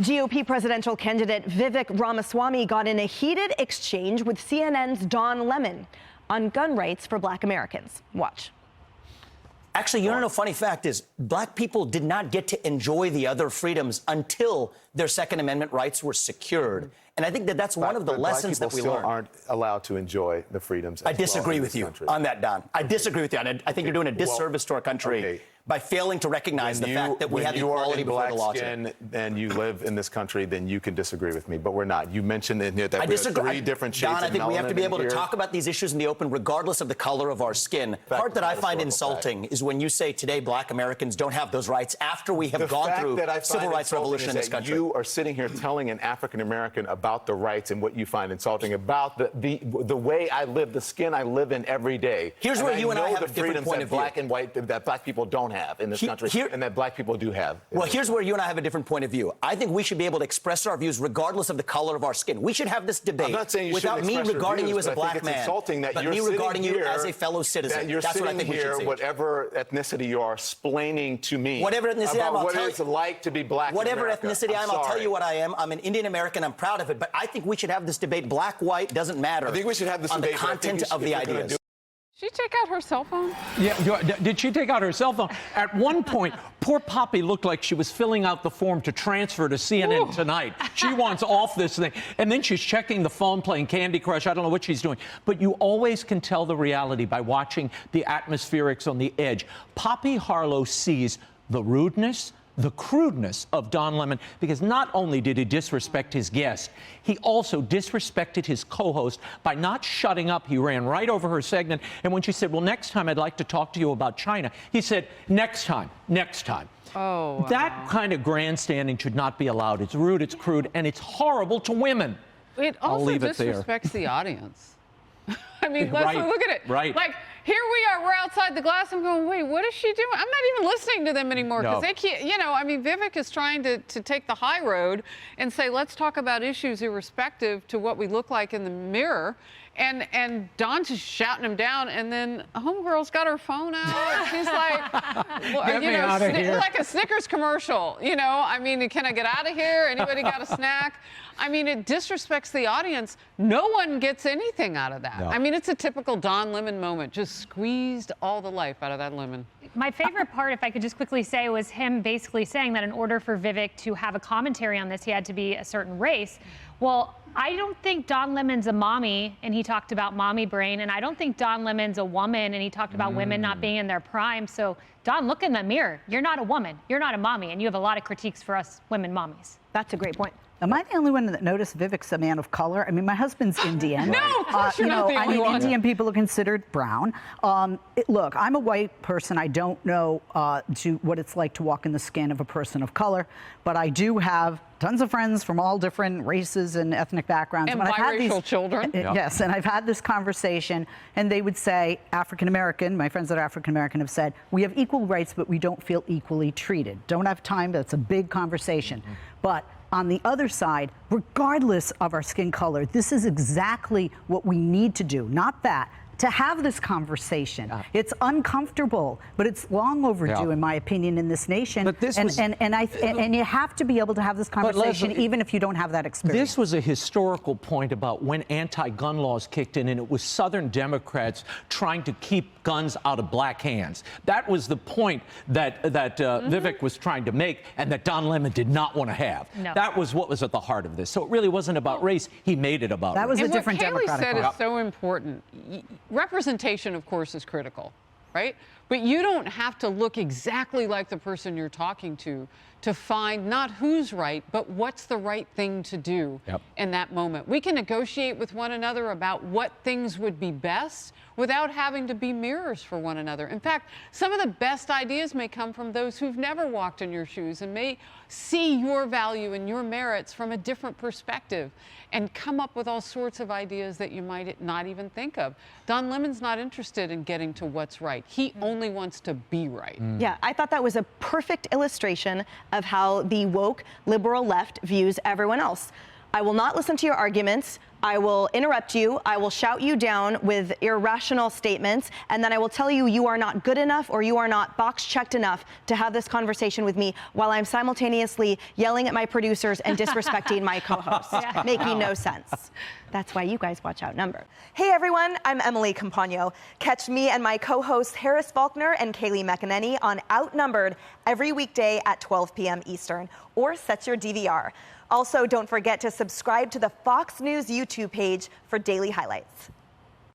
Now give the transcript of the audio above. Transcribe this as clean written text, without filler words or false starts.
GOP presidential candidate Vivek Ramaswamy got in a heated exchange with CNN's Don Lemon on gun rights for Black Americans. Watch. Actually, you want to know, funny fact is, Black people did not get to enjoy the other freedoms until their Second Amendment rights were secured. And I think that that's one of the lessons that we learned. Aren't allowed to enjoy the freedoms. I disagree with you on that, Don. I disagree with you. I think you're doing a disservice to our country by failing to recognize the fact that we have equality before the law. And you live in this country, then you can disagree with me, but we're not. You mentioned in here that we have three different shades of melanin. Don, I think we have to be able to talk about these issues in the open, regardless of the color of our skin. The part that I find insulting is when you say today Black Americans don't have those rights after we have gone through civil rights revolution in this country. You are sitting here telling an African American about the rights and what you find insulting about the way I live, the skin I live in every day. Here's where you and I have a different point of view. Black and white that Black people don't have in this country, and that Black people do have. Well, here's where you and I have a different point of view. I think we should be able to express our views regardless of the color of our skin. We should have this debate without me regarding you as a Black man, but me regarding you as a fellow citizen. That's what I think we should see. Whatever ethnicity you are, explaining to me whatever ethnicity about what it's like to be Black. Whatever in America. ethnicity I am, I'll tell you what I am. I'm an Indian American. I'm proud of it. But I think we should have this debate. Black, white, doesn't matter. I think we should have this debate on the content of the ideas. Did she take out her cell phone? Yeah, did she take out her cell phone? At one point, poor Poppy looked like she was filling out the form to transfer to CNN Tonight. She wants off this thing. And then she's checking the phone, playing Candy Crush. I don't know what she's doing. But you always can tell the reality by watching the atmospherics on the edge. Poppy Harlow sees the rudeness, the crudeness of Don Lemon, because not only did he disrespect his guest, he also disrespected his co-host by not shutting up. He ran right over her segment. And when she said, well, next time I'd like to talk to you about China, he said, next time, next time. Oh, wow. That kind of grandstanding should not be allowed. It's rude, it's crude, and it's horrible to women. It also disrespects the audience. I mean, Leslie, look at it. Right. Like, here we are, we're outside the glass. I'm going, wait, what is she doing? I'm not even listening to them anymore because they can't, you know, I mean, Vivek is trying to take the high road and say, let's talk about issues irrespective to what we look like in the mirror. And Don's just shouting him down, and then homegirl's got her phone out. She's like, well, you know, like a Snickers commercial. You know, I mean, can I get out of here? Anybody got a snack? I mean, it disrespects the audience. No one gets anything out of that. No. I mean, it's a typical Don Lemon moment. Just squeezed all the life out of that lemon. My favorite part, if I could just quickly say, was him basically saying that in order for Vivek to have a commentary on this, he had to be a certain race. Well, I don't think Don Lemon's a mommy, and he talked about mommy brain, and I don't think Don Lemon's a woman, and he talked about women not being in their prime. So, Don, look in the mirror. You're not a woman. You're not a mommy, and you have a lot of critiques for us women mommies. That's a great point. Am I the only one that noticed Vivek's a man of color? I mean, my husband's Indian. No, of course you're not the only one. Indian people are considered brown. Look, I'm a white person. I don't know what it's like to walk in the skin of a person of color, but I do have tons of friends from all different races and ethnic backgrounds. And biracial children. Yes, and I've had this conversation, and they would say, African American, my friends that are African American have said, we have equal rights, but we don't feel equally treated. Don't have time, that's a big conversation. But on the other side, regardless of our skin color, this is exactly what we need to do, not that. To have this conversation. It's uncomfortable, but it's long overdue, in my opinion, in this nation. But this and you have to be able to have this conversation, Leslie, even if you don't have that experience. This was a historical point about when anti-gun laws kicked in, and it was Southern Democrats trying to keep guns out of Black hands. That was the point that Vivek was trying to make, and that Don Lemon did not want to have. No. That was what was at the heart of this. So it really wasn't about race. He made it about race. That was a different Democratic What Haley said is so important. Representation, of course, is critical, right? But you don't have to look exactly like the person you're talking to find not who's right, but what's the right thing to do in that moment. We can negotiate with one another about what things would be best without having to be mirrors for one another. In fact, some of the best ideas may come from those who've never walked in your shoes and may see your value and your merits from a different perspective and come up with all sorts of ideas that you might not even think of. Don Lemon's not interested in getting to what's right. He only wants to be right. Yeah, I thought that was a perfect illustration of how the woke liberal left views everyone else. I will not listen to your arguments. I will interrupt you, I will shout you down with irrational statements, and then I will tell you you are not good enough or you are not box-checked enough to have this conversation with me while I'm simultaneously yelling at my producers and disrespecting my co-hosts, making no sense. That's why you guys watch Outnumbered. Hey everyone, I'm Emily Campagno. Catch me and my co-hosts Harris Faulkner and Kaylee McEnany on Outnumbered every weekday at 12 p.m. Eastern, or set your DVR. Also, don't forget to subscribe to the Fox News YouTube page for daily highlights.